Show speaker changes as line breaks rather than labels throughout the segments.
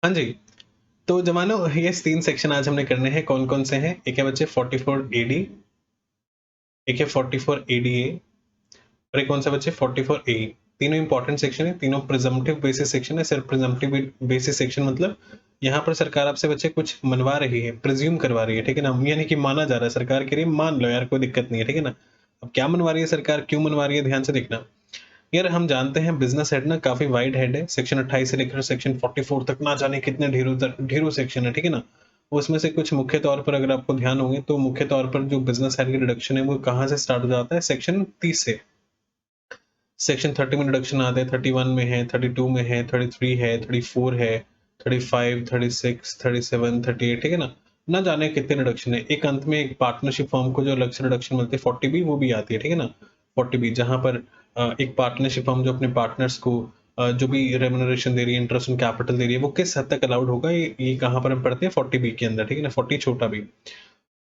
हाँ जी, तो जमानो ये 3 सेक्शन आज हमने करने हैं, कौन-कौन से हैं? एक है बच्चे 44 एडी, एक है 44 एडीए और एक कौन-सा बच्चे 44 एई। तीनों इंपॉर्टेंट सेक्शन है, तीनों प्रिजम्पटिव बेसिस सेक्शन है। सिर्फ प्रिजम्पटिव बेसिस सेक्शन मतलब यहाँ पर सरकार आपसे बच्चे कुछ मनवा रही है, प्रिज़्यूम करवा रही है, ठीक है ना? यानी कि माना जा रहा है, सरकार कह रही है मान लो यार कोई दिक्कत नहीं है, ठीक है ना? अब क्या मनवा रही है सरकार, क्यों मनवा रही है, ध्यान से देखना। यार हम जानते हैं बिज़नेस हेड ना काफ़ी वाइड हेड है, सेक्शन 28 से लेकर सेक्शन 44 तक ना जाने कितने ढेरों सेक्शन है, ठीक है ना? उसमें से कुछ मुख्य तौर पर अगर आपको ध्यान होंगे तो मुख्य तौर पर जो बिज़नेस हेड की डिडक्शन है वो कहाँ से स्टार्ट हो जाता है? सेक्शन 30 से। सेक्शन 30 में डिडक्शन आते हैं, 31 में है, 32 में है, 33 है, 34 है, 35, 36, 37, 38, ठीक है ना? ना जाने कितने डिडक्शन है। एक अंत में एक पार्टनरशिप फर्म को जो अलग से डिडक्शन मिलती है 40B वो भी आती है, ठीक है ना? 40B जहाँ पर एक पार्टनरशिप फर्म जो अपने पार्टनर्स को जो भी रेम्युनरेशन दे रही है, इंटरेस्ट ऑन कैपिटल दे रही है, वो किस हद तक अलाउड होगा ये कहाँ पर हम पढ़ते हैं 40B के अंदर, ठीक है ना? 40 छोटा b।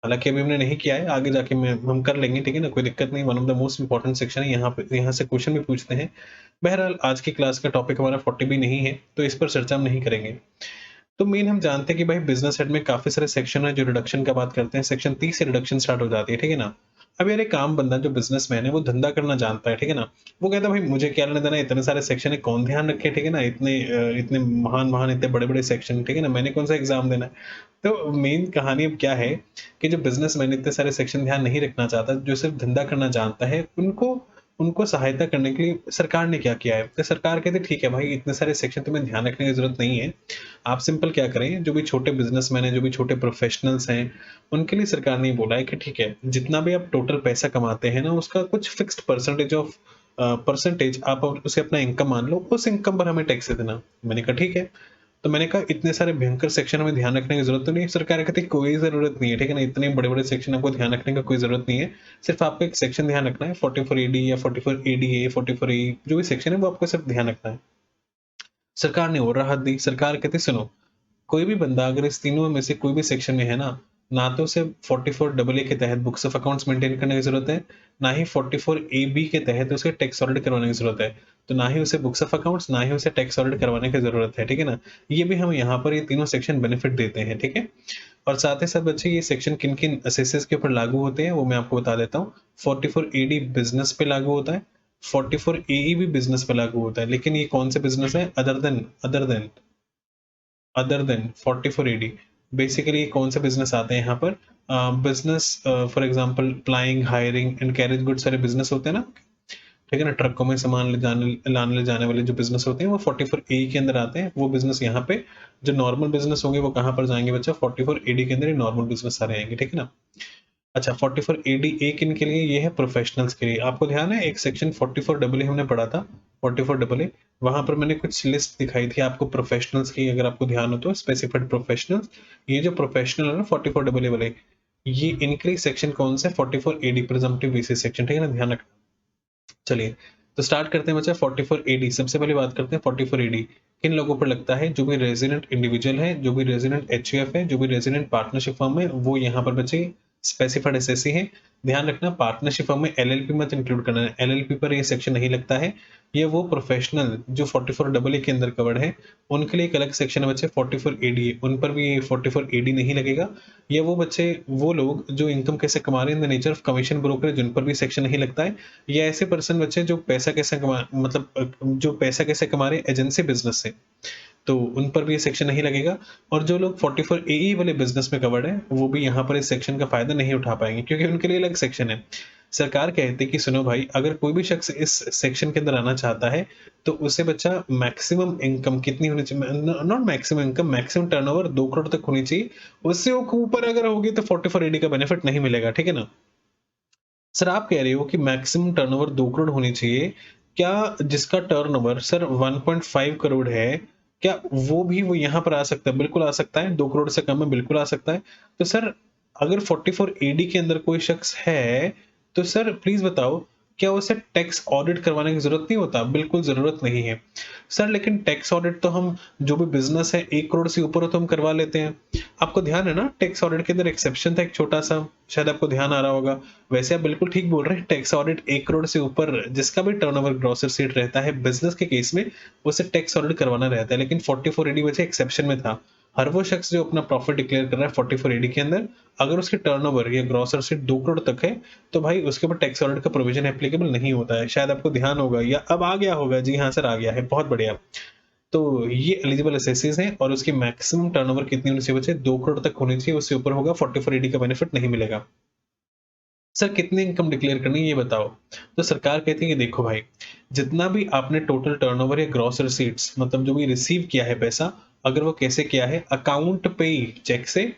हालाँकि अभी हमने नहीं किया है, आगे जाके मैं हम कर लेंगे, ठीक है ना? कोई दिक्कत नहीं, one of the most important section है, यहाँ से क्वेश्चन भी पूछते हैं। बहरहाल आज की क्लास का टॉपिक हमारा 40B नहीं है, तो इस पर चर्चा हम नहीं करेंगे। तो मेन हम जानते हैं कि भाई बिज़नेस हेड में काफ़ी सारे सेक्शन हैं जो रिडक्शन का बात करते हैं, सेक्शन 30 से रिडक्शन स्टार्ट हो जाती है, ठीक है ना? अब यार एक आम बंदा जो बिज़नेसमैन है, वो धंधा करना जानता है, ठीक है ना? वो कहता है भाई मुझे क्या लेना-देना है, इतने सारे सेक्शन है, कौन ध्यान रखे, ठीक है ना? इतने महान-महान इतने बड़े-बड़े सेक्शन, ठीक है ना? मैंने कौन-सा एग्ज़ाम देना है? तो मेन कहानी अब क्या है कि जो बिज़नेसमैन इतने सारे सेक्शन ध्यान नहीं रखना चाहता, जो सिर्फ़ धंधा करना जानता है, उनको उनको सहायता करने के लिए सरकार ने क्या किया है? तो सरकार कहती है ठीक है भाई इतने सारे सेक्शन तुम्हें ध्यान रखने की ज़रूरत नहीं है। आप सिंपल क्या करें, जो भी छोटे बिज़नेसमैन हैं, जो भी छोटे प्रोफ़ेशनल्स हैं, उनके लिए सरकार ने ये बोला है कि ठीक है, जितना भी आप टोटल पैसा कमाते हैं ना, उसका कुछ फ़िक्स्ड परसेंटेज आप उसे अपना इनकम मान लो, उस इनकम पर हमें टैक्स देना। मैंने कहा ठीक है। तो मैंने कहा इतने सारे भयंकर सेक्शन हमें ध्यान रखने की ज़रूरत तो नहीं है। सरकार कहती है कोई ज़रूरत नहीं है, ठीक है ना? इतने बड़े-बड़े सेक्शन आपको ध्यान रखने का कोई ज़रूरत नहीं है। सिर्फ़ आपको एक सेक्शन ध्यान रखना है 44 एडी या 44 एडीए, 44 ए जो भी सेक्शन है वो आपको सिर्फ़ ध्यान रखना है। सरकार ने और राहत दी, सरकार कहती सुनो कोई भी बंदा अगर इस तीनों में से कोई भी सेक्शन में है ना तो उसे 44 डबल ए के तहत बुक्स ऑफ अकाउंट्स मेंटेन करने की ज़रूरत है, ना ही 44 ए बी के तहत उसे टैक्स ऑडिट करवाने की ज़रूरत है। तो ना ही उसे बुक्स ऑफ अकाउंट्स, ना ही उसे टैक्स ऑडिट करवाने की ज़रूरत है, ठीक है ना? ये भी हम यहाँ पर ये तीनों सेक्शन बेनिफिट देते हैं, ठीक है? और साथ ही साथ बच्चे ये सेक्शन किन-किन असेसेस के ऊपर लागू होते हैं, वो मैं आपको बता देता हूँ। 44 एडी बिज़नेस पे लागू होता है, 44 एई भी बिज़नेस पे लागू होता है, लेकिन ये कौन से बिज़नेस है? अदर देन 44 एडी बेसिकली कौन से बिजनेस आते हैं यहाँ पर business for example प्लाइंग hiring and carriage good सारे बिजनेस होते हैं ना, ठीक है ना? ट्रकों में सामान लाने ले जाने वाले जो बिजनेस होते हैं वो 44 ए के अंदर आते हैं। वो बिजनेस यहाँ पे जो नॉर्मल बिजनेस होंगे वो कहाँ पर जाएंगे बच्चा? 44 एडी के अंदर ही नॉर्मल बिजनेस सारे आएंगे, ठीक है ना? अच्छा 44 एडी ए किन के लिए? ये है प्रोफेशनल्स के लिए। आपको ध्यान है एक सेक्शन 44 डबल ए हमने पढ़ा था, 44 डबल ए वहां पर मैंने कुछ लिस्ट दिखाई थी आपको प्रोफेशनल्स की, अगर आपको ध्यान हो तो स्पेसिफाइड प्रोफेशनल्स। ये जो प्रोफेशनल है ना 44 डबल ए वाले, ये इनके लिए सेक्शन कौन सा है? 44 एडी प्रिजम्पटिव बेसिस सेक्शन, ठीक है ना? ध्यान रखना। चलिए तो स्टार्ट करते हैं बच्चा 44 एडी। सबसे पहले बात करते हैं 44 एडी किन लोगों पर लगता है? जो भी रेजिडेंट इंडिविजुअल है, जो भी रेजिडेंट एचयूएफ है, जो भी रेजिडेंट पार्टनरशिप फर्म है, वो यहाँ पर बच्चे स्पेसिफाइड एसएससी है। ध्यान रखना पार्टनरशिप फर्म में एलएलपी मत इंक्लूड करना है, एलएलपी पर ये सेक्शन नहीं लगता है। ये वो प्रोफेशनल जो 44 डबल ए के अंदर कवर्ड है उनके लिए एक अलग सेक्शन है बच्चे 44 एडी, उन पर भी ये 44 एडी नहीं लगेगा। ये वो बच्चे वो लोग जो इनकम कैसे कमा रहे हैं in the nature of commission broker, जिन पर भी सेक्शन नहीं लगता है। ये ऐसे पर्सन बच्चे जो पैसा कैसे कमा मतलब जो पैसा कैसे कमा रहे हैं एजेंसी बिजनेस से, तो उन पर भी ये सेक्शन नहीं लगेगा। और जो लोग 44 एई वाले बिजनेस में कवर्ड है वो भी यहाँ पर इस सेक्शन का फायदा नहीं उठा पाएंगे क्योंकि उनके लिए अलग सेक्शन है। सरकार कहती है कि सुनो भाई अगर कोई भी शख्स इस सेक्शन के अंदर आना चाहता है तो उसे बच्चा मैक्सिमम इनकम कितनी होनी चाहिए? Not maximum income, maximum turnover 2 crore तक होनी चाहिए। उससे ऊपर अगर होगी तो 44 एडी का बेनिफिट नहीं मिलेगा, ठीक है ना? सर आप कह रहे हो कि मैक्सिमम टर्नओवर 2 करोड़ होनी चाहिए। क्या जिसका टर्नओवर सर 1.5 करोड़ है, क्या वो यहाँ पर आ सकता है? बिल्कुल आ सकता है, 2 करोड़ से कम में बिल्कुल आ सकता है। तो सर अगर 44 एडी के अंदर कोई शख्स है, तो सर प्लीज़ बताओ क्या उसे टैक्स ऑडिट करवाने की जरूरत नहीं होता? बिल्कुल जरूरत नहीं है सर। लेकिन टैक्स ऑडिट तो हम जो भी बिजनेस है 1 करोड़ से ऊपर हो तो हम करवा लेते हैं। आपको ध्यान है ना, टैक्स ऑडिट के अंदर एक्सेप्शन था एक छोटा सा, शायद आपको ध्यान आ रहा होगा। वैसे आप बिल्कुल ठीक बोल रहे हैं, टैक्स ऑडिट 1 करोड़ से ऊपर जिसका भी टर्नओवर ग्रॉस रिसीट रहता है बिजनेस के केस में, उसे टैक्स ऑडिट करवाना रहता है। लेकिन 44AD वजह एक्सेप्शन में था। हर वो शख्स जो अपना प्रॉफिट डिक्लेयर कर रहा है 44AD के अंदर, अगर उसके टर्नओवर या ग्रॉस रिसीट 2 करोड़ तक है, तो भाई उसके ऊपर टैक्स ऑडिट का प्रोविजन एप्लीकेबल नहीं होता है। शायद आपको ध्यान होगा या अब आ गया होगा। जी हाँ सर, आ गया है, बहुत बढ़िया। तो ये एलिजिबल एसेसीज हैं और उसकी मैक्सिमम टर्नओवर कितनी होनी चाहिए बच्चे? 2 करोड़ तक होनी चाहिए, उससे ऊपर होगा 44AD का बेनिफिट नहीं मिलेगा। सर कितनी इनकम डिक्लेयर करनी है ये बताओ? तो सरकार कहती है कि देखो भाई, जितना भी आपने टोटल टर्नओवर या ग्रॉस रिसीट्स मतलब जो भी रिसीव किया है पैसा, अगर वो कैसे किया है, अकाउंट पे चेक से,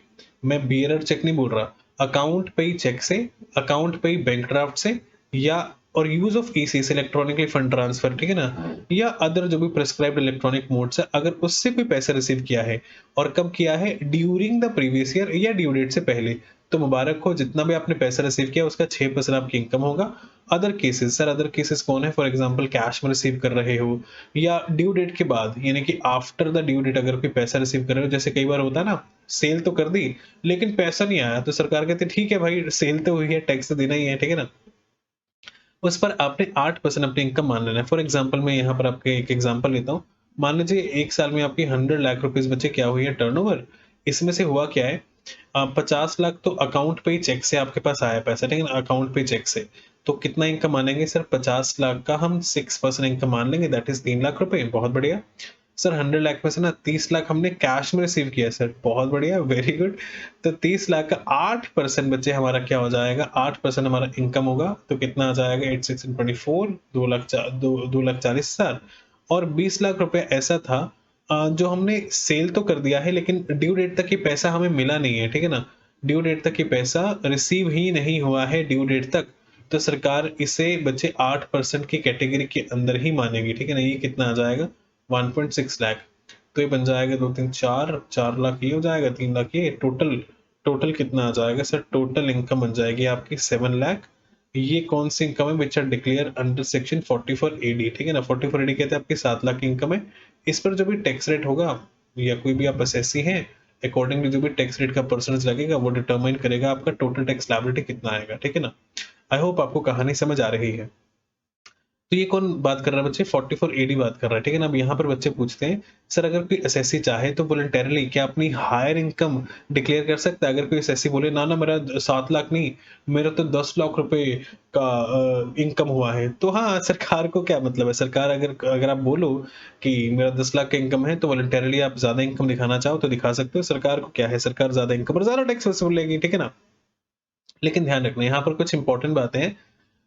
मैं बियरर चेक नहीं बोल रहा, अकाउंट पे चेक से, अकाउंट पे बैंक ड्राफ्ट से, या और use of ECS electronically fund transfer, ठीक है ना, या अदर जो भी प्रिस्क्राइब्ड इलेक्ट्रॉनिक मोड से अगर उससे कोई पैसा रिसीव किया है और कब किया है, ड्यूरिंग द प्रीवियस ईयर या ड्यू डेट से पहले, तो मुबारक हो, जितना भी आपने पैसा रिसीव किया उसका 6% आपकी इनकम होगा। Other cases, sir other cases कौन है? फॉर एग्जांपल कैश में रिसीव कर रहे हो या ड्यू डेट के बाद, यानी कि आफ्टर द ड्यू डेट अगर कोई पैसा रिसीव कर रहे हो, जैसे कई बार होता है ना, सेल तो कर दी लेकिन पैसा नहीं आया, तो सरकार कहती है ठीक है भाई, सेल तो हुई है, टैक्स तो देना ही है, ठीक है ना। उस पर आपने 8% अपनी इनकम मान लेना है। फॉर एग्जांपल मैं यहाँ पर आपके एक एग्जांपल लेता हूँ। मान लीजिए 1 साल में आपकी 100 लाख रुपीस बच्चे क्या हुई है टर्नओवर। इसमें से हुआ क्या है, 50 लाख तो अकाउंट पे ही चेक से आपके पास आया पैसा, ठीक है ना, अकाउंट पे चेक से। तो कितना इनकम मानेंगे सर? 50 लाख का हम 6% इनकम मान लेंगे, दैट इज 3 लाख रुपए। बहुत बढ़िया सर। 100 लाख में से ना 30 लाख हमने कैश में रिसीव किया सर, बहुत बढ़िया, वेरी गुड। तो 30 लाख का 8% बच्चे हमारा क्या हो जाएगा, 8% हमारा इनकम होगा। तो कितना आ जाएगा, 8 6 24, 2,40,000। और 20 लाख रुपए ऐसा था जो हमने सेल तो कर दिया है लेकिन ड्यू डेट तक ये पैसा हमें मिला नहीं है, ठीक है ना, ड्यू डेट तक ये पैसा रिसीव ही नहीं हुआ है ड्यू डेट तक। तो सरकार इसे बच्चे 8% की कैटेगरी के अंदर ही मानेगी, ठीक है ना। ये कितना आ जाएगा, 1.6 लाख। तो ये बन जाएगा 2 3 4 4 लाख, ये हो जाएगा 3 लाख, ये टोटल टोटल कितना आ जाएगा सर? टोटल इनकम बन जाएगी आपकी 7 लाख। ये कौन सी इनकम है which are declare under section 44AD, ठीक है ना। 44AD कहते हैं आपकी 7 लाख की इनकम है। इस पर जो भी टैक्स रेट होगा या कोई भी आप एसएससी हैं, अकॉर्डिंगली जो भी टैक्स रेट का परसेंटेज लगेगा वो डिटरमाइन करेगा आपका टोटल टैक्स लायबिलिटी कितना आएगा, ठीक है ना। आई होप आपको कहानी समझ आ रही है। तो ये कौन बात कर रहा है बच्चे? 44AD बात कर रहा है, ठीक है ना। अब यहाँ पर बच्चे पूछते हैं सर अगर कोई एसएससी चाहे तो वॉलंटरली क्या अपनी हायर इनकम डिक्लेयर कर सकता है? अगर कोई एसएससी बोले ना ना मेरा 7 लाख नहीं, मेरा तो 10 लाख रुपए का इनकम हुआ है, तो हाँ सरकार को क्या मतलब है? सरकार अगर अगर आप बोलो कि मेरा 10 लाख का इनकम है तो वॉलंटरली आप ज्यादा इनकम दिखाना चाहो तो दिखा सकते हो। सरकार को क्या है, सरकार ज्यादा इनकम और ज्यादा टैक्स वसूल लेगी, ठीक है ना। लेकिन ध्यान रखना यहाँ पर कुछ इंपॉर्टेंट बातें हैं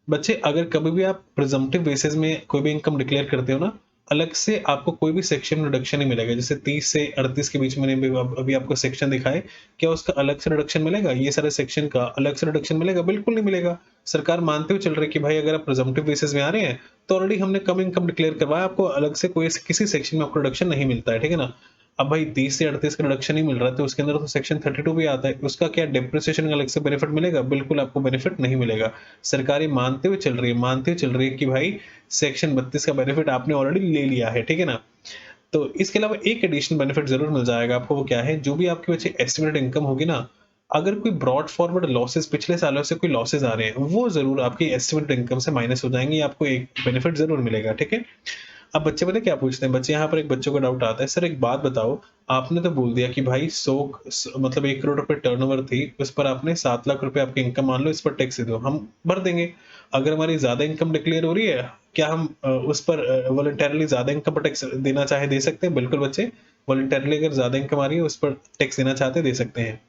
बच्चे। अगर कभी भी आप प्रिजम्पटिव बेसिस में कोई भी इनकम डिक्लेयर करते हो ना, अलग से आपको कोई भी सेक्शन में रिडक्शन नहीं मिलेगा। जैसे 30 से 38 के बीच में अभी आपको सेक्शन दिखाए, क्या उसका अलग से रिडक्शन मिलेगा? ये सारे सेक्शन का अलग से रिडक्शन मिलेगा? बिल्कुल नहीं मिलेगा। सरकार मानते हुए चल रही है कि भाई अगर आप प्रिजम्पटिव बेसिस में आ रहे हैं तो ऑलरेडी हमने कम इनकम डिक्लेयर करवाया, आपको अलग से कोई किसी सेक्शन में आपको रिडक्शन नहीं मिलता है, ठीक है ना। अब भाई 30 से 38 का रिडक्शन नहीं मिल रहा है तो उसके अंदर तो सेक्शन 32 भी आता है, उसका क्या डिप्रिसिएशन का अलग से बेनिफिट मिलेगा? बिल्कुल आपको बेनिफिट नहीं मिलेगा। सरकार ये मानते हुए चल रही है, मानते हुए चल रही है कि भाई सेक्शन 32 का बेनिफिट आपने ऑलरेडी ले लिया है, ठीक है ना। तो इसके अलावा एक एडिशनल बेनिफिट जरूर मिल जाएगा आपको, वो क्या है, जो भी आपकी बच्चे एस्टिमेटेड इनकम होगी ना, अगर कोई ब्रॉड फॉरवर्ड लॉसेस पिछले सालों से कोई लॉसेस आ रहे हैं, वो जरूर आपकी एस्टिमेटेड इनकम से माइनस हो जाएंगे, आपको एक बेनिफिट जरूर मिलेगा, ठीक है। अब बच्चे पता है क्या पूछते हैं? बच्चे यहाँ पर एक बच्चों को डाउट आता है, सर एक बात बताओ, आपने तो बोल दिया कि भाई 100 मतलब 1 करोड़ रुपए टर्नओवर थी, उस पर आपने 7 लाख रुपए आपकी इनकम मान लो, इस पर टैक्स दे दो, हम भर देंगे। अगर हमारी ज्यादा इनकम डिक्लेयर हो रही है, क्या हम उस पर वॉलंटरली ज्यादा इनकम पर टैक्स देना चाहे दे सकते हैं? बिल्कुल बच्चे, वॉलंटरली अगर ज्यादा इनकम आ रही है उस पर टैक्स देना चाहते दे सकते हैं।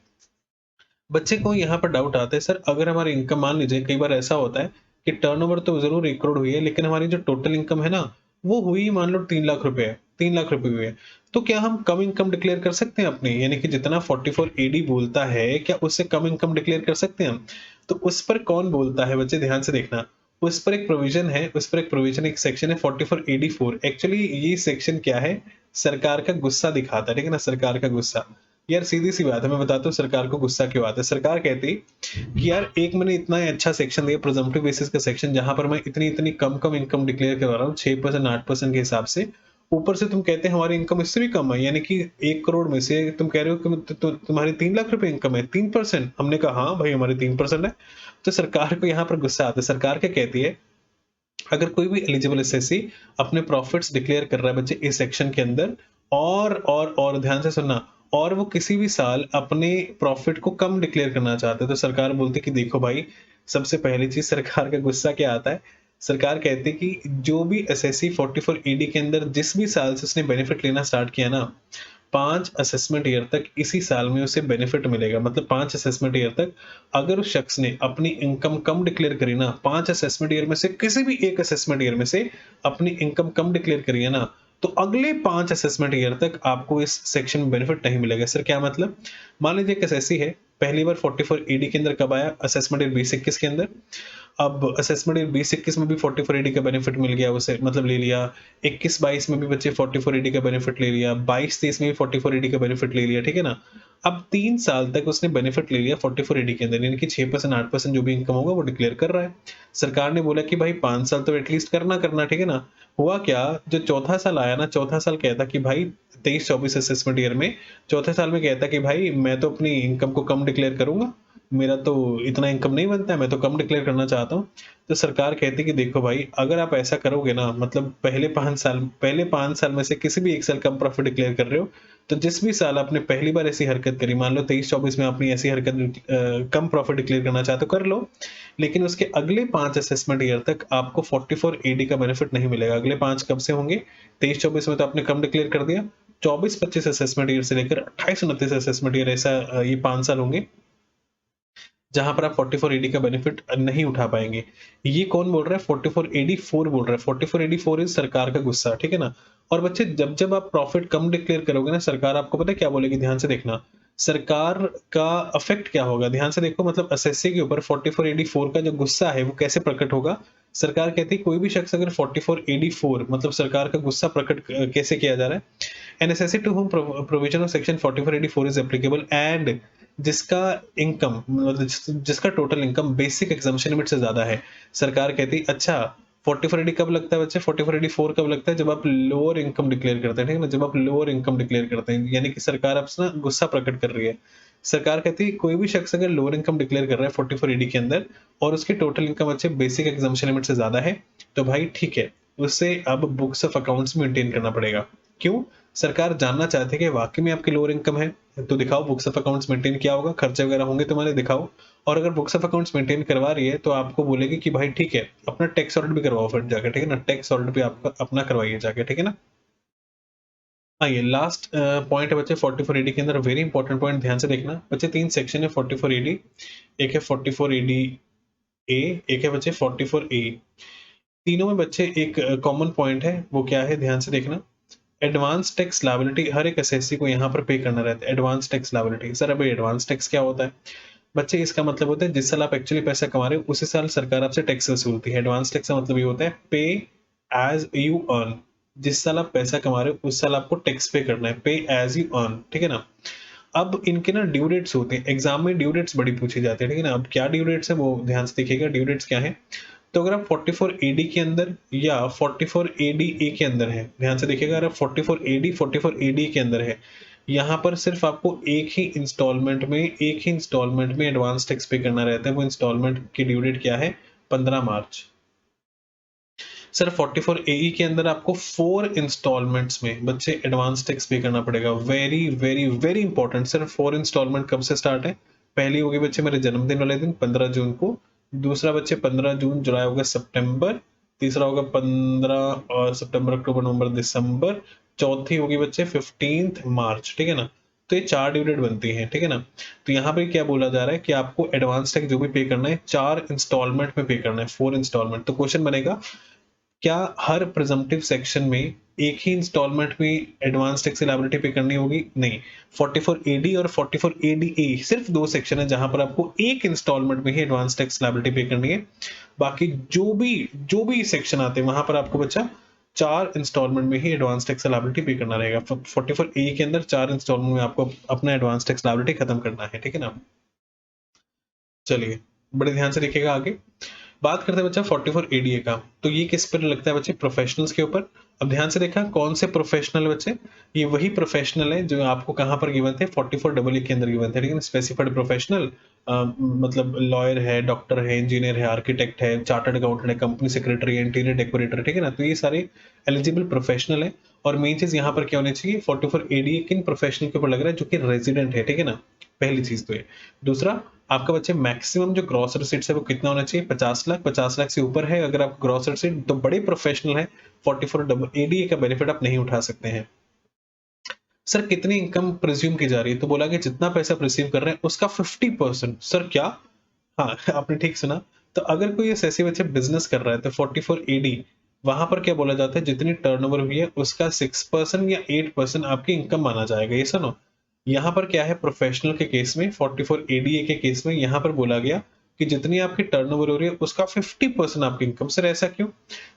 बच्चे को यहाँ पर डाउट आता है, सर अगर हमारी इनकम मान लीजिए, कई बार ऐसा होता है कि टर्नओवर तो जरूर 1 करोड़ हुई है लेकिन हमारी जो टोटल इनकम है ना, वो हुई मान लो 3 लाख रुपए है, 3 लाख रुपए हुए हैं। तो क्या हम कम इनकम डिक्लेयर कर सकते हैं अपनी, यानी कि जितना 44AD बोलता है क्या उससे कम इनकम डिक्लेयर कर सकते हैं हम? तो उस पर कौन बोलता है बच्चे, ध्यान से देखना। उस पर एक प्रोविजन है, उस पर एक प्रोविजन, एक सेक्शन है 44AD4। एक्चुअली ये सेक्शन क्या है, सरकार का गुस्सा दिखाता है, ठीक है ना, सरकार का गुस्सा। यार सीधी सी बात है, मैं बताता हूँ सरकार को गुस्सा क्यों आता है। सरकार कहती कि यार एक मैंने इतना अच्छा सेक्शन दिया, प्रिजम्पटिव बेसिस का सेक्शन, जहां पर मैं इतनी इतनी कम इनकम डिक्लेयर करवा रहा हूँ 6% 8% के हिसाब से, ऊपर से तुम कहते हैं हमारी इनकम इससे भी कम है, यानी कि 1 करोड़ में से तुम कह रहे हो कि तुम्हारी 3 लाख रुपए इनकम है, 3%। हमने कहा हाँ भाई हमारी 3% है। तो सरकार को यहाँ पर गुस्सा आता है। सरकार क्या कहती है, अगर कोई भी एलिजिबल एसएससी अपने प्रॉफिट्स डिक्लेयर कर रहा है बच्चे इस सेक्शन के अंदर, और ध्यान से सुनना, और वो किसी भी साल अपने प्रॉफिट को कम डिक्लेयर करना चाहते हैं, तो सरकार बोलती है कि देखो भाई, सबसे पहली चीज सरकार का गुस्सा क्या आता है, सरकार कहती है कि जो भी एसएससी 44 ईडी के अंदर जिस भी साल से उसने बेनिफिट लेना स्टार्ट किया ना, 5 असेसमेंट ईयर तक इसी साल में उसे बेनिफिट मिलेगा। मतलब 5 असेसमेंट ईयर तक अगर उस शख्स ने अपनी इनकम कम डिक्लेयर करी ना, 5 असेसमेंट ईयर में से किसी भी एक असेसमेंट ईयर में से अपनी इनकम कम डिक्लेयर करी है ना, तो अगले 5 असेसमेंट ईयर तक आपको इस सेक्शन में बेनिफिट नहीं मिलेगा। सर क्या मतलब? मान लीजिए एक एसएससी है, पहली बार 44 ईडी के अंदर कब आया? असेसमेंट ईयर 2021 के अंदर। अब असेसमेंट ईयर 2021 में भी 44 ईडी का बेनिफिट मिल गया उसे, मतलब ले लिया। 21-22 में भी बच्चे 44 ईडी का बेनिफिट ले लिया, 22-23 में भी 44 ईडी का बेनिफिट ले लिया, ठीक है ना? अब 3 साल तक उसने बेनिफिट ले लिया 44 ईडी के अंदर, यानी कि 6% 8% जो भी इनकम होगा वो डिक्लेयर कर रहा है। सरकार ने बोला कि भाई 5 साल तो एटलीस्ट करना, ठीक है ना? हुआ क्या, जो चौथा साल आया ना, चौथा साल कहता कि भाई 23-24 असेसमेंट ईयर में, चौथे साल में कहता कि भाई मैं तो अपनी इनकम को कम डिक्लेयर करूंगा, मेरा तो इतना इनकम नहीं बनता है, मैं तो कम डिक्लेयर करना चाहता हूँ। तो सरकार कहती कि देखो भाई, अगर आप ऐसा करोगे ना, मतलब पहले 5 साल में से किसी भी एक साल कम प्रॉफिट डिक्लेयर कर रहे हो, तो जिस भी साल आपने पहली बार ऐसी हरकत करी, मान लो 23-24 में आपने ऐसी हरकत कम प्रॉफिट डिक्लेयर करना चाहते हो, कर लो, लेकिन उसके अगले 5 असेसमेंट ईयर तक आपको 44 एडी का बेनिफिट नहीं मिलेगा। अगले 5 कब से होंगे? 23-24 में तो आपने कम डिक्लेयर कर दिया, 24-25 असेसमेंट ईयर से लेकर 28-29 असेसमेंट ईयर, ऐसा ये 5 साल होंगे जहां पर आप 44 एडी का बेनिफिट नहीं उठा पाएंगे। ये कौन बोल रहा है? 44 एडी 4 बोल रहा है। 44 एडी 4 इज सरकार का गुस्सा, ठीक है ना? और बच्चे, जब जब आप प्रॉफिट कम डिक्लेयर करोगे ना, सरकार आपको पता है क्या बोलेगी? ध्यान से देखना, सरकार का अफेक्ट क्या होगा, ध्यान से देखो। मतलब एसएससी के ऊपर 44 एडी 4 का जो गुस्सा है वो कैसे प्रकट होगा? सरकार कहती है कोई भी शख्स अगर 44 एडी 4, मतलब सरकार का गुस्सा प्रकट कैसे किया जा रहा है, an assessee to whom provision of section 4484 is applicable and जिसका इनकम, मतलब जिसका total income basic exemption limit से ज्यादा है, सरकार कहती अच्छा 44 एडी कब लगता है बच्चे? 44 एडी 4 कब लगता है? जब आप लोअर इनकम डिक्लेयर करते हैं, ठीक है ना? जब आप लोअर इनकम डिक्लेयर करते हैं, यानी कि सरकार अपना गुस्सा प्रकट कर रही है। सरकार कहती है कोई भी शख्स अगर लोअर इनकम डिक्लेयर कर रहा है 44 एडी के अंदर और उसकी टोटल इनकम अच्छे बेसिक एग्जामिशन लिमिट से ज्यादा है, तो भाई ठीक है, उसे अब बुक्स ऑफ अकाउंट्स मेंटेन करना पड़ेगा। क्यों? सरकार जानना चाहती है कि वाकई में आपकी लोअर इनकम है, तो दिखाओ बुक्स ऑफ अकाउंट्स मेंटेन किया होगा, खर्चे वगैरह होंगे तुम्हारे, दिखाओ। और अगर बुक्स ऑफ अकाउंट्स मेंटेन करवा रही है तो आपको बोलेगी कि भाई ठीक है, अपना टैक्स ऑडिट भी करवाओ फिर जाके, ठीक है ना? टैक्स ऑडिट भी आपका अपना करवाइए जाके, ठीक है ना? आइए लास्ट पॉइंट है बच्चे 44 एडी के अंदर, वेरी इंपॉर्टेंट पॉइंट, ध्यान से देखना बच्चे। 3 सेक्शन है 44 एडी, एक है 44 एडी ए, एक है बच्चे 44 ए। तीनों में बच्चे एक कॉमन पॉइंट है, वो क्या है? ध्यान से देखना, एडवांस टैक्स लायबिलिटी हर एक एसएससी को यहाँ पर पे करना रहता है। एडवांस टैक्स लायबिलिटी, सर अभी एडवांस टैक्स क्या होता है बच्चे? इसका मतलब होता है जिस साल आप एक्चुअली पैसा कमा रहे हो उसी साल सरकार आपसे टैक्स वसूलती है। एडवांस टैक्स का मतलब ये होता है पे एज यू अर्न, जिस साल आप पैसा कमा रहे हो उस साल आपको टैक्स पे करना है, पे एज यू अर्न, ठीक है ना? अब इनके ना ड्यू डेट्स होते हैं, एग्जाम में ड्यू डेट्स बड़ी पूछी जाती है, ठीक है ना? अब क्या ड्यू डेट्स है वो ध्यान से देखिएगा, ड्यू डेट्स क्या है। तो अगर आप 44 एडी के अंदर या 44 एडी ए के अंदर है, ध्यान से देखिएगा, अगर आप 44 एडी 44 एडी के अंदर है, यहाँ पर सिर्फ आपको एक ही इंस्टॉलमेंट में एडवांस टैक्स पे करना रहता है। वो इंस्टॉलमेंट की ड्यू डेट क्या है? 15 मार्च। सर 44 एई के अंदर आपको 4 इंस्टॉलमेंट्स में बच्चे एडवांस टैक्स पे करना पड़ेगा। Very very very important. Sir 4 instalment कब से स्टार्ट है? पहली होगी बच्चे मेरे जन्मदिन वाले दिन 15 जून को, दूसरा बच्चे 15 जून, जुलाई, अगस्त, सितंबर, तीसरा होगा 15 सितंबर, अक्टूबर, नवंबर, दिसंबर, चौथी होगी बच्चे 15 मार्च, ठीक है ना? तो ये 4 ड्यू डेट बनती है, ठीक है ना? तो यहाँ पे क्या बोला जा रहा है कि आपको एडवांस टैक्स जो भी पे करना है 4 इंस्टॉलमेंट में पे करना है, 4 इंस्टॉलमेंट। तो क्वेश्चन बनेगा, क्या हर प्रिजम्पटिव सेक्शन में एक ही इंस्टॉलमेंट में एडवांस टैक्स लायबिलिटी पे करनी होगी? नहीं, 44 एडी और 44 एडी ए सिर्फ 2 सेक्शन है जहां पर आपको एक इंस्टॉलमेंट में ही एडवांस टैक्स लायबिलिटी पे करनी है। बाकी जो भी सेक्शन आते हैं वहां पर आपको बच्चा 4 इंस्टॉलमेंट में ही एडवांस टैक्स लायबिलिटी पे करना रहेगा। 44A के अंदर 4 इंस्टॉलमेंट में आपको अपना एडवांस टैक्स लायबिलिटी खत्म करना है, ठीक है ना? चलिए, बड़े ध्यान से देखिएगा आगे। बात करते हैं बच्चा 44 एडीए का। तो ये किस पर लगता है बच्चे? प्रोफेशनल्स के ऊपर। अब ध्यान से देखा कौन से प्रोफेशनल बच्चे? ये वही प्रोफेशनल है जो आपको कहां पर गिवन थे? 44 डबल ए के अंदर गिवन थे। लेकिन स्पेसिफाइड प्रोफेशनल मतलब लॉयर है, डॉक्टर है, इंजीनियर है, आर्किटेक्ट है, चार्टर्ड अकाउंटेंट है, कंपनी सेक्रेटरी है, इंटीरियर डेकोरेटर, ठीक है ना? तो ये सारे एलिजिबल प्रोफेशनल है। और मेन चीज यहाँ पर क्या होनी चाहिए? 44 एडीए किन प्रोफेशनल के ऊपर लग रहा है? जो कि रेजिडेंट है, ठीक है ना? पहली चीज तो ये। दूसरा, आपका बच्चे मैक्सिमम जो ग्रॉस रिसीट्स है वो कितना होना चाहिए? 50 लाख। 50 लाख से ऊपर है अगर आप ग्रॉस रिसीट तो बड़े प्रोफेशनल है, 44 डबल एडीए का बेनिफिट आप नहीं उठा सकते हैं। सर कितनी इनकम प्रिज्यूम की जा रही है? तो बोला कि जितना पैसा रिसीव कर रहे हैं उसका 50%। सर क्या? हाँ आपने ठीक सुना। तो अगर कोई ऐसे बच्चे बिजनेस कर रहा है तो 44 एडी वहां पर क्या बोला जाता है? जितनी टर्नओवर हुई है उसका 6% या 8% आपकी इनकम माना जाएगा। ये सुनो, यहाँ पर क्या है? प्रोफेशनल के केस में 44 एडीए के केस में यहाँ पर बोला गया कि जितनी आपकी टर्नओवर हो रही है उसका 50% आपकी इनकम। सर ऐसा क्यों?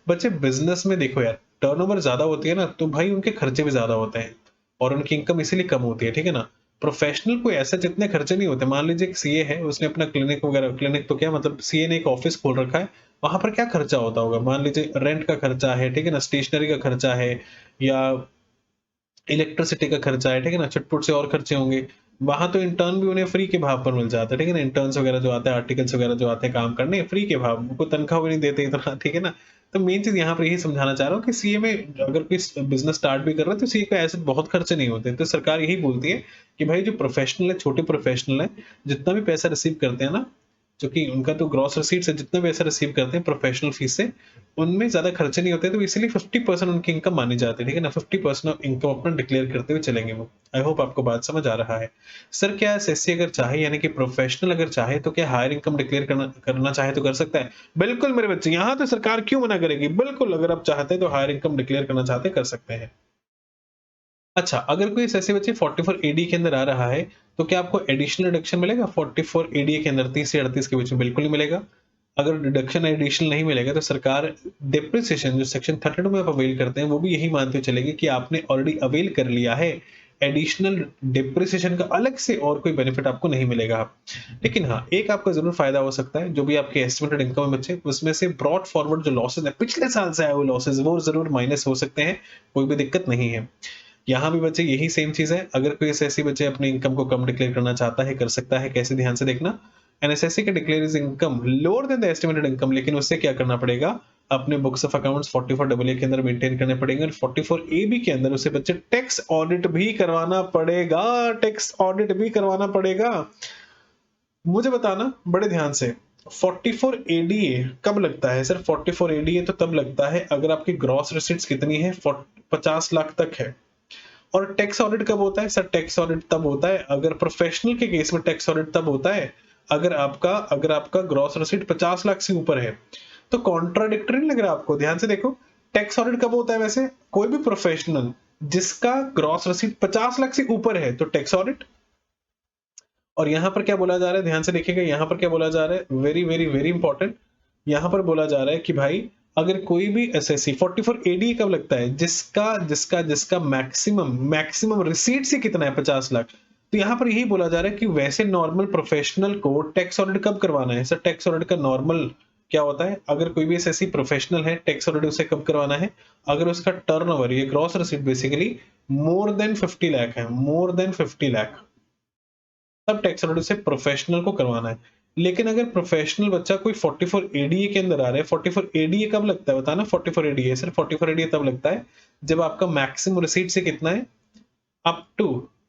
बच्चे बिजनेस में देखो यार, टर्नओवर ज्यादा होती है ना तो भाई उनके खर्चे भी ज्यादा होते हैं और उनकी इनकम इसीलिए कम होती है, ठीक है ना? प्रोफेशनल को ऐसे जितने खर्चे नहीं होते। मान लीजिए एक सीए है, उसने अपना क्लिनिक वगैरह, क्लिनिक तो क्या मतलब सीए ने एक ऑफिस खोल रखा है, वहां पर क्या खर्चा होता होगा? मान लीजिए रेंट का खर्चा है, ठीक है ना, स्टेशनरी का खर्चा है, या इलेक्ट्रिसिटी का खर्चा है, ठीक है ना, छटपुट से और खर्चे होंगे। वहां तो इंटर्न भी उन्हें फ्री के भाव पर मिल जाता है, ठीक है ना? इंटर्न्स वगैरह जो आते हैं, आर्टिकल्स वगैरह जो आते हैं काम करने, फ्री के भाव, उनको तनख्वाह भी नहीं देते इतना, ठीक है ना? तो मेन चीज यहाँ पर यही समझाना चाह रहा हूँ कि सीए में अगर कोई बिजनेस स्टार्ट भी कर रहा है तो सीए का ऐसे बहुत खर्चे नहीं होते। तो सरकार यही बोलती है कि भाई जो प्रोफेशनल है, छोटे प्रोफेशनल है, जितना भी पैसा रिसीव करते हैं ना, जो कि उनका तो ग्रॉस रिसीट से जितना भी पैसा रिसीव करते हैं प्रोफेशनल फीस से, उनमें ज्यादा खर्चे नहीं होते, तो इसीलिए 50% उनकी इनकम मानी जाती है, ठीक है ना? 50% ऑफ इनकम अपना डिक्लेयर करते हुए चलेंगे वो। आई होप आपको बात समझ आ रहा है। सर क्या एसएससी अगर चाहे, यानी कि प्रोफेशनल अगर चाहे, तो क्या हायर इनकम डिक्लेयर करना करना चाहे तो कर सकता है? बिल्कुल मेरे बच्चे, यहाँ तो सरकार क्यों मना करेगी? बिल्कुल, अगर आप चाहते हैं तो हायर इनकम डिक्लेयर करना चाहते कर सकते हैं। अच्छा, अगर कोई ऐसे बच्चे 44 एडी के अंदर आ रहा है, तो क्या आपको एडिशनल डिडक्शन मिलेगा 44 एडी के अंदर? 30 से 38 के बीच में बिल्कुल नहीं मिलेगा। अगर डिडक्शन एडिशनल नहीं मिलेगा तो सरकार डिप्रिसिएशन जो सेक्शन 32 में आप अवेल करते हैं वो भी यही मानते हुए चलेगी कि आपने ऑलरेडी अवेल कर लिया है। एडिशनल डिप्रिसिएशन का अलग से और कोई बेनिफिट आपको नहीं मिलेगा। लेकिन हाँ, एक आपका जरूर फायदा हो सकता है, जो भी आपके एस्टिमेटेड इनकम है बच्चे, उसमें से ब्रॉड फॉरवर्ड जो लॉसेज है, पिछले साल से आए हुए लॉसेज, वो जरूर माइनस हो सकते हैं। कोई भी दिक्कत नहीं है। यहाँ भी बच्चे यही सेम चीज है। अगर कोई एसएससी बच्चे अपनी इनकम को कम डिक्लेयर करना चाहता है, कर सकता है। कैसे? ध्यान से देखना। एनएसएससी का declare is income lower than the estimated income, लेकिन उससे क्या करना पड़ेगा? अपने books of accounts 44 double A के अंदर मेंटेन करने पड़ेंगे, और 44 ए बी के अंदर उसे बच्चे टैक्स ऑडिट भी करवाना पड़ेगा। टैक्स ऑडिट भी करवाना पड़ेगा। मुझे बताना बड़े ध्यान से, 44 एडीए कब लगता है? सर 44 एडीए तो तब लगता है अगर आपकी ग्रॉस रिसीट्स कितनी है? 50 लाख तक है। और टैक्स ऑडिट कब होता है? सर टैक्स ऑडिट तब होता है, अगर प्रोफेशनल के केस में टैक्स ऑडिट तब होता है अगर आपका ग्रॉस रिसीट 50 लाख से ऊपर है। तो कॉन्ट्राडिक्टरी नहीं लग रहा आपको? ध्यान से देखो, टैक्स ऑडिट कब होता है वैसे? कोई भी प्रोफेशनल जिसका ग्रॉस रिसीट 50 लाख से ऊपर है तो टैक्स ऑडिट। और यहां पर क्या बोला जा रहा है? ध्यान से देखिएगा, यहां पर क्या बोला जा रहा है? Very very very important. यहां पर बोला जा रहा है कि भाई अगर कोई भी एसएससी 44 एडी कब लगता है? जिसका जिसका जिसका मैक्सिमम मैक्सिमम रिसीट से कितना है? 50 लाख। तो यहां पर यही बोला जा रहा है कि वैसे नॉर्मल प्रोफेशनल को टैक्स ऑडिट कब करवाना है? सर टैक्स ऑडिट का नॉर्मल क्या होता है? अगर कोई भी एसएससी प्रोफेशनल है, टैक्स ऑडिट उसे कब करवाना है? अगर उसका टर्नओवर, ये gross receipt basically more than 50 lakh है, मोर देन 50 लाख, तब टैक्स ऑडिट से प्रोफेशनल को करवाना है। लेकिन अगर प्रोफेशनल बच्चा कोई 44 एडीए के अंदर आ रहा है, 44 एडीए कब लगता है बताना? 44 एडीए सर 44 एडीए तब लगता है जब आपका मैक्सिमम रिसीट से कितना है? Up to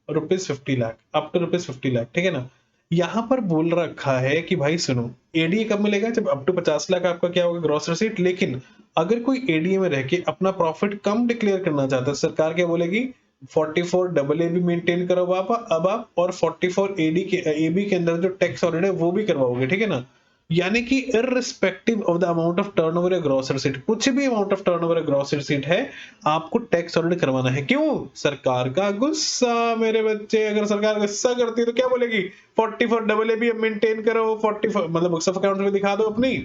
₹50 lakh, up to ₹50 lakh, ठीक है ना? यहां पर बोल रखा है कि भाई सुनो, एडीए कब मिलेगा? जब अप टू 50 लाख आपका क्या होगा? Gross receipt. लेकिन अगर कोई एडीए में रह के अपना प्रॉफिट कम डिक्लेयर करना चाहता है, सरकार क्या बोलेगी? 44 डबल ए भी मेंटेन करो अब आप, और 44 एडी के एबी के अंदर जो टैक्स ऑडिट है वो भी करवाओगे, ठीक है ना? यानी कि irrespective of the amount of turnover या ग्रॉस रिसीट, कुछ भी अमाउंट ऑफ टर्नओवर या ग्रॉस रिसीट है, आपको टैक्स ऑडिट करवाना है। क्यों? सरकार का गुस्सा मेरे बच्चे। अगर सरकार गुस्सा करती है तो क्या बोलेगी? 44 डबल ए भी मेंटेन करो, 44 मतलब बुक्स ऑफ अकाउंट्स में दिखा दो अपनी,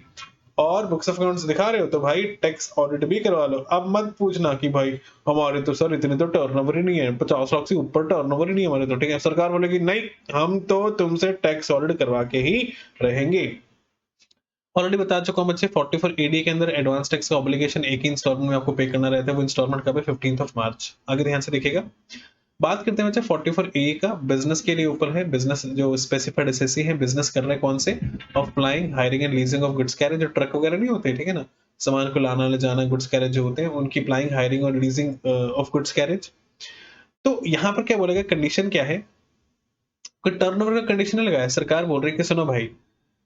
और बुक्स ऑफ अकाउंट्स दिखा रहे हो तो भाई टैक्स ऑडिट भी करवा लो। अब मत पूछना कि भाई हमारे तो सर इतने तो टर्नओवर ही नहीं है, 50 लाख से ऊपर टर्नओवर ही नहीं है हमारे तो, ठीक है। सरकार बोलेगी नहीं, हम तो तुमसे टैक्स ऑडिट करवा के ही रहेंगे। ऑलरेडी बता चुका हूं बच्चे, 44 एडी के अंदर एडवांस टैक्स का ऑब्लिगेशन एक ही इंस्टॉलमेंट में आपको पे करना रहता है। वो इंस्टॉलमेंट कब है? 15 मार्च। आगे ध्यान से देखिएगा। बात करते हैं बच्चे 44 ए का, बिजनेस के लिए ऊपर है। बिजनेस जो स्पेसिफाइड एसएससी है, बिजनेस कर रहे हैं कौन से? Of plying, hiring and leasing of goods carriage, जो ट्रक वगैरह नहीं होते, ठीक है ना, सामान को लाना ले जाना, गुड्स कैरेज जो होते हैं उनकी फ्लाइंग, हायरिंग और लीजिंग ऑफ गुड्स कैरेज। तो यहाँ पर क्या बोलेगा, कंडीशन क्या है? कोई टर्नओवर का कंडीशन नहीं लगाया। सरकार बोल रही है कि सुनो भाई,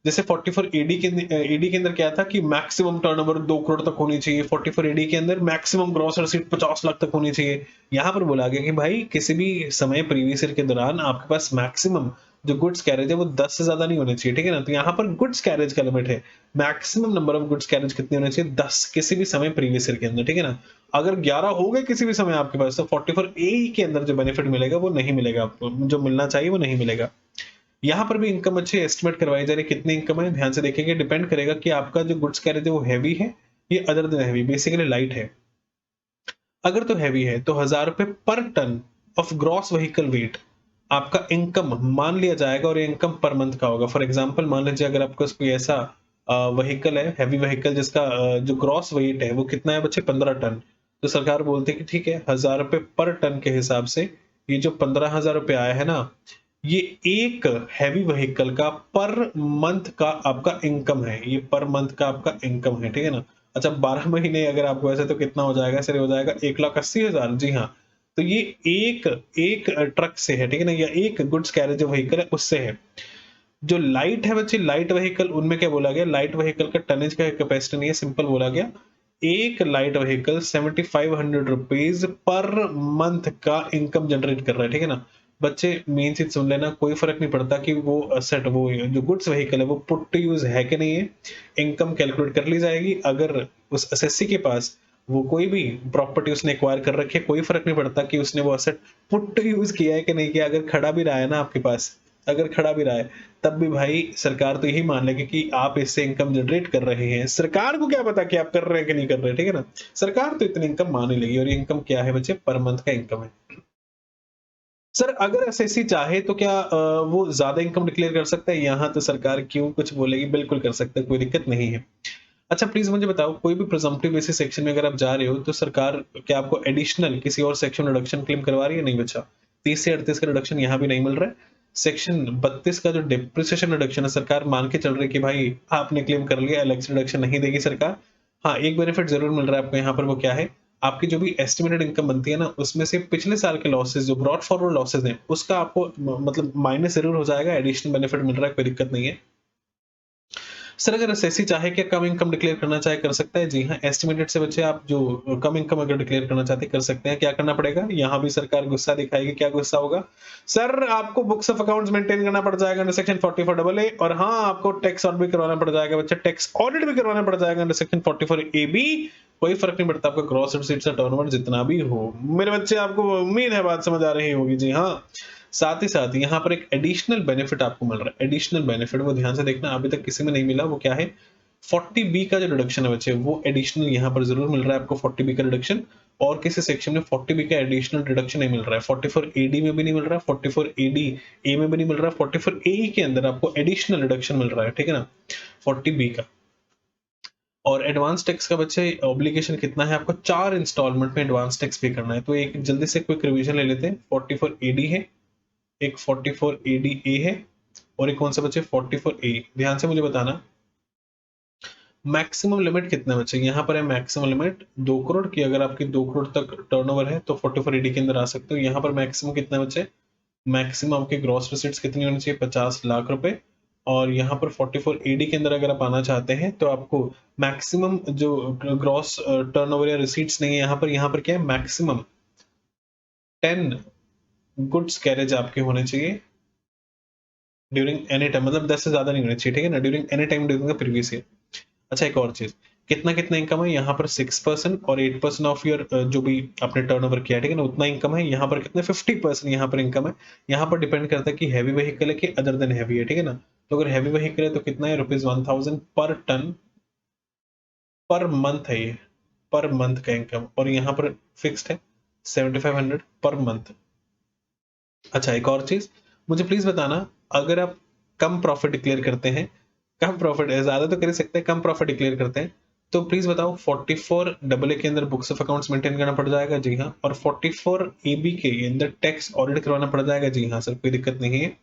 जैसे 44 एडी के अंदर क्या था कि मैक्सिमम टर्नओवर 2 करोड़ तक होनी चाहिए। 44 एडी के अंदर मैक्सिमम ग्रॉस रिसीट 50 लाख तक होनी चाहिए। यहां पर बोला गया कि भाई किसी भी समय प्रीवियस ईयर के दौरान आपके पास मैक्सिमम जो गुड्स कैरेज है वो 10 से ज्यादा नहीं होने चाहिए, ठीक है ना। तो यहाँ पर गुड्स कैरेज का लिमिट है, maximum number of goods carriage कितने होने चाहिए? 10 किसी भी समय प्रीवियस ईयर के अंदर, ठीक है ना। अगर 11 हो गए किसी भी समय आपके पास, तो 44 ए के अंदर जो बेनिफिट मिलेगा वो नहीं मिलेगा आपको, जो मिलना चाहिए वो नहीं मिलेगा। यहाँ पर भी इनकम अच्छी एस्टिमेट करवाई जा रही है। कितनी इनकम है ध्यान से देखेंगे, डिपेंड करेगा कि आपका जो गुड्स कैरेज है वो हैवी है या other than heavy, basically light है। अगर तो हैवी है तो 1000 रुपए per ton of gross vehicle weight आपका इनकम मान लिया जाएगा, और ये इनकम पर मंथ का होगा। फॉर एग्जांपल मान लीजिए अगर आपके पास कोई ऐसा व्हीकल है, हैवी व्हीकल, जिसका जो ग्रॉस वेट है वो कितना है बच्चे? 15 टन। तो सरकार बोलती है कि ठीक है, 1000 रुपए पर टन के हिसाब से ये जो 15,000 रुपए आया है ना, ये एक हैवी व्हीकल का पर मंथ का आपका इनकम है। ये पर मंथ का आपका इनकम है, ठीक है ना। अच्छा 12 महीने अगर आपको ऐसे तो कितना हो जाएगा? सर हो जाएगा 1,80,000। जी हाँ, तो ये एक एक ट्रक से है, ठीक है ना, या एक गुड्स कैरेज जो व्हीकल है उससे है। जो लाइट है बच्चे, लाइट व्हीकल, उनमें क्या बोला गया? लाइट व्हीकल का टनेज का कैपेसिटी नहीं है, सिंपल बोला गया एक light vehicle 7500 rupees per month का इनकम जनरेट कर रहा है, ठीक है ना। बच्चे मेन चीज सुन लेना, कोई फर्क नहीं पड़ता कि वो असेट, वो जो गुड्स व्हीकल है वो पुट टू यूज है कि नहीं है, इनकम कैलकुलेट कर ली जाएगी। अगर उस एसएससी के पास वो कोई भी प्रॉपर्टी उसने एक्वायर कर रखी है, कोई फर्क नहीं पड़ता कि उसने वो असेट पुट टू यूज किया है कि नहीं किया। अगर खड़ा भी रहा है ना आपके पास, अगर खड़ा भी रहा है, तब भी भाई सरकार तो यही मान लेगी कि आप इससे इनकम जनरेट कर रहे हैं। सरकार को क्या पता कि आप कर रहे हैं कि नहीं कर रहे हैं, ठीक है ना। सरकार तो इतनी इनकम मान ही लेगी। और ये इनकम क्या है बच्चे? पर मंथ का इनकम है। सर अगर एसएससी चाहे तो क्या वो ज्यादा इनकम डिक्लेयर कर सकता है? यहाँ तो सरकार क्यों कुछ बोलेगी, बिल्कुल कर सकता है, कोई दिक्कत नहीं है। अच्छा प्लीज मुझे बताओ, कोई भी प्रिजम्पटिव बेसिस सेक्शन में अगर आप जा रहे हो तो सरकार क्या आपको एडिशनल किसी और सेक्शन रिडक्शन क्लेम करवा रही है? नहीं बच्चा, 30 से 38 का रिडक्शन यहाँ भी नहीं मिल रहा है। सेक्शन 32 का जो डिप्रिसिएशन रिडक्शन है, सरकार मान के चल रही है कि भाई आपने क्लेम कर लिया, अलग से रिडक्शन नहीं देगी सरकार। हाँ, एक बेनिफिट जरूर मिल रहा है आपको यहाँ पर, वो क्या है? आपकी जो भी एस्टिमेटेड इनकम बनती है ना, उसमें से पिछले साल के लॉसेस, जो ब्रॉड फॉरवर्ड लॉसेस हैं, उसका आपको मतलब माइनस जरूर हो जाएगा। एडिशनल बेनिफिट मिल रहा है, कोई दिक्कत नहीं है। सर अगर एसएससी चाहे क्या कम इनकम डिक्लेयर करना चाहे कर सकता है? जी हाँ, एस्टिमेटेड से बच्चे आप जो कम इनकम अगर डिक्लेयर करना चाहते हैं कर सकते हैं। क्या करना पड़ेगा? यहाँ भी सरकार गुस्सा दिखाएगी। क्या गुस्सा होगा? सर आपको बुक्स ऑफ अकाउंट्स मेंटेन करना पड़ जाएगा अंडर सेक्शन 44AA, और हाँ आपको टैक्स ऑडिट भी करवाना पड़ जाएगा बच्चे, टैक्स ऑडिट भी करवाना पड़ जाएगा अंडर सेक्शन 44AB। कोई फर्क नहीं पड़ता आपका ग्रॉस रिसीट्स का टर्नओवर जितना भी हो। मेरे बच्चे आपको उम्मीद है बात समझ आ रही होगी। जी हाँ, साथ ही साथ यहाँ पर एक एडिशनल बेनिफिट आपको मिल रहा है। एडिशनल बेनिफिट वो ध्यान से देखना, अभी तक किसी में नहीं मिला। वो क्या है? 40B का जो रिडक्शन है बच्चे, वो एडिशनल यहाँ पर जरूर मिल रहा है आपको, 40B का रिडक्शन। और किसी सेक्शन में 40B का एडिशनल रिडक्शन नहीं मिल रहा है। 44AD में भी नहीं मिल रहा है, 44AD ए में भी नहीं मिल रहा है, 44AE के अंदर आपको एडिशनल रिडक्शन मिल रहा है, ठीक है ना, 40B का। और एडवांस टैक्स का बच्चे ऑब्लिगेशन कितना है? आपको 4 इंस्टॉलमेंट में एडवांस टैक्स पे करना है। तो एक जल्दी से क्विक रिवीजन ले लेते हैं। 44AD है, एक 44ADA है, और एक कौन सा बच्चे? 44A। ध्यान से मुझे बताना मैक्सिमम लिमिट कितना बच्चे? यहाँ पर है मैक्सिमम लिमिट 2 करोड़ की। अगर आपकी 2 करोड़ तक टर्नओवर है तो 44AD के अंदर आ सकते हो। यहाँ पर मैक्सिमम कितना बच्चे? मैक्सिमम आपके ग्रॉस रिसीट्स कितनी होनी चाहिए? 50 लाख रुपए। और यहाँ पर 44AD के अंदर अगर आप आना चाहते हैं तो आपको मैक्सिमम जो ग्रॉस टर्नओवर या रिसीट्स नहीं है, यहाँ पर क्या है? मैक्सिमम 10 गुड्स कैरेज आपके होने चाहिए ड्यूरिंग एनी टाइम, मतलब 10 से ज्यादा नहीं होने चाहिए, ठीक है ना, during any time during the previous year. अच्छा एक और चीज, कितना कितना इनकम है? यहाँ पर 6% और 8% ऑफ योर जो भी आपने टर्नओवर किया, ठीक है ना, उतना इनकम है। यहाँ पर कितने? 50% यहाँ पर इनकम है। यहाँ पर डिपेंड करता है कि हैवी व्हीकल है कि अदर देन हैवी है, ठीक है ना। तो अगर हैवी व्हीकल है तो कितना है? ₹1000 पर टन पर मंथ है, ये पर मंथ का इनकम, और यहाँ पर फिक्स्ड है 7500 पर मंथ। अच्छा, एक और चीज मुझे प्लीज बताना, अगर आप कम प्रॉफिट डिक्लेयर करते हैं, कम प्रॉफिट है, ज्यादा तो कर ही सकते हैं, कम प्रॉफिट डिक्लेयर करते हैं, तो प्लीज बताओ 44 AA के अंदर बुक्स ऑफ अकाउंट्स मेंटेन करना पड़ जाएगा? जी हाँ। और 44 AB के अंदर टैक्स ऑडिट करवाना पड़ जाएगा? जी हाँ सर, कोई दिक्कत नहीं है।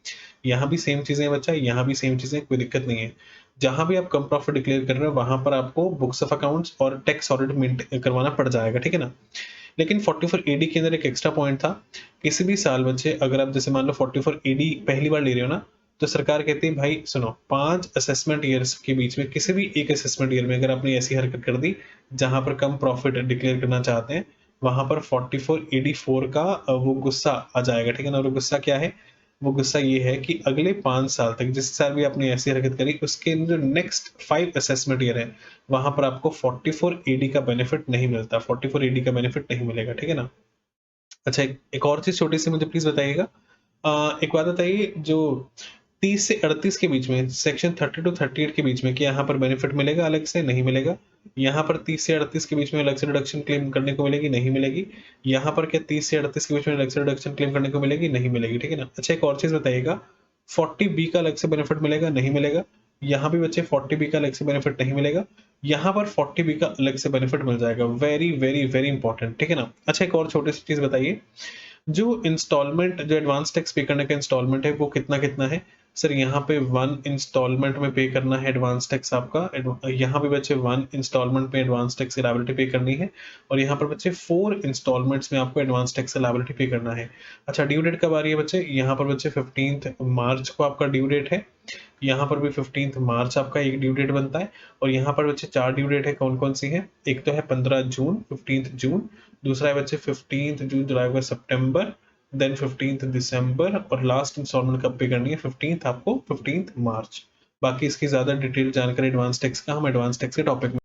यहाँ भी सेम चीजें हैं बच्चा, यहाँ भी सेम चीजें, कोई दिक्कत नहीं है। जहां भी आप कम प्रॉफिट डिक्लेयर कर रहे हो वहां पर आपको बुक्स ऑफ अकाउंट्स और टैक्स ऑडिट करवाना पड़ जाएगा, ठीक है ना। लेकिन 44 AD के अंदर एक एक्स्ट्रा पॉइंट था, किसी भी साल बच्चे अगर आप जैसे मान लो 44 AD पहली बार ले रहे हो ना, तो सरकार कहती है भाई सुनो, 5 असेसमेंट ईयर्स के बीच में किसी भी एक असेसमेंट ईयर में अगर आपने ऐसी हरकत कर दी जहां पर कम प्रॉफिट डिक्लेयर करना चाहते हैं, वहां पर 44 AD4 का वो गुस्सा आ जाएगा, ठीक है ना। और वो गुस्सा क्या है? वो गुस्सा ये है कि अगले 5 साल तक जिस साल भी आपने ऐसी हरकत करी, उसके जो नेक्स्ट 5 असेसमेंट ईयर है वहां पर आपको 44 AD का बेनिफिट नहीं मिलता, 44 AD का बेनिफिट नहीं मिलेगा, ठीक है ना। अच्छा, एक और चीज छोटी सी मुझे प्लीज बताइएगा, एक बात बताइए, जो 30 से 38 के बीच में, सेक्शन 30 टू 38 के बीच में, क्या यहाँ पर बेनिफिट मिलेगा? अलग से नहीं मिलेगा। यहाँ पर 30 से 38 के बीच में अलग से डिडक्शन क्लेम करने को मिलेगी? नहीं मिलेगी। यहाँ पर क्या 30 से 38 के बीच में अलग से डिडक्शन क्लेम करने को मिलेगी? नहीं मिलेगी, ठीक है ना। अच्छा, एक और चीज बताइएगा, 40B का अलग से बेनिफिट मिलेगा? नहीं मिलेगा। यहाँ भी बच्चे 40B का अलग से बेनिफिट नहीं मिलेगा। यहाँ पर 40B का अलग से बेनिफिट मिल जाएगा। वेरी वेरी वेरी इंपॉर्टेंट, ठीक है ना। अच्छा, एक और छोटी सी चीज बताइए, जो इंस्टॉलमेंट, जो एडवांस टैक्स पे करने का इंस्टॉलमेंट है वो कितना कितना है? सर यहाँ पे 1 इंस्टॉलमेंट में पे करना है एडवांस टैक्स आपका, यहाँ पे बच्चे 1 इंस्टॉलमेंट में एडवांस टैक्स की लायबिलिटी पे करनी है, और यहाँ पर बच्चे 4 इंस्टॉलमेंट्स में आपको एडवांस टैक्स की लायबिलिटी पे करना है। अच्छा, ड्यू डेट कब आ रही है बच्चे? यहाँ पर बच्चे 15 मार्च को आपका ड्यू डेट है, यहाँ पर भी 15 मार्च आपका एक ड्यू डेट बनता है, और यहाँ पर बच्चे 4 ड्यू डेट है, कौन कौन सी है? एक तो है 15 जून, 15 जून, दूसरा है बच्चे 15 जून, जुलाई, अगस्त, सितंबर, देन 15 दिसंबर, और लास्ट इंस्टॉलमेंट कब पे करनी है? 15 आपको 15 मार्च। बाकी इसकी ज्यादा डिटेल जानकारी एडवांस टैक्स का हम एडवांस टैक्स के टॉपिक में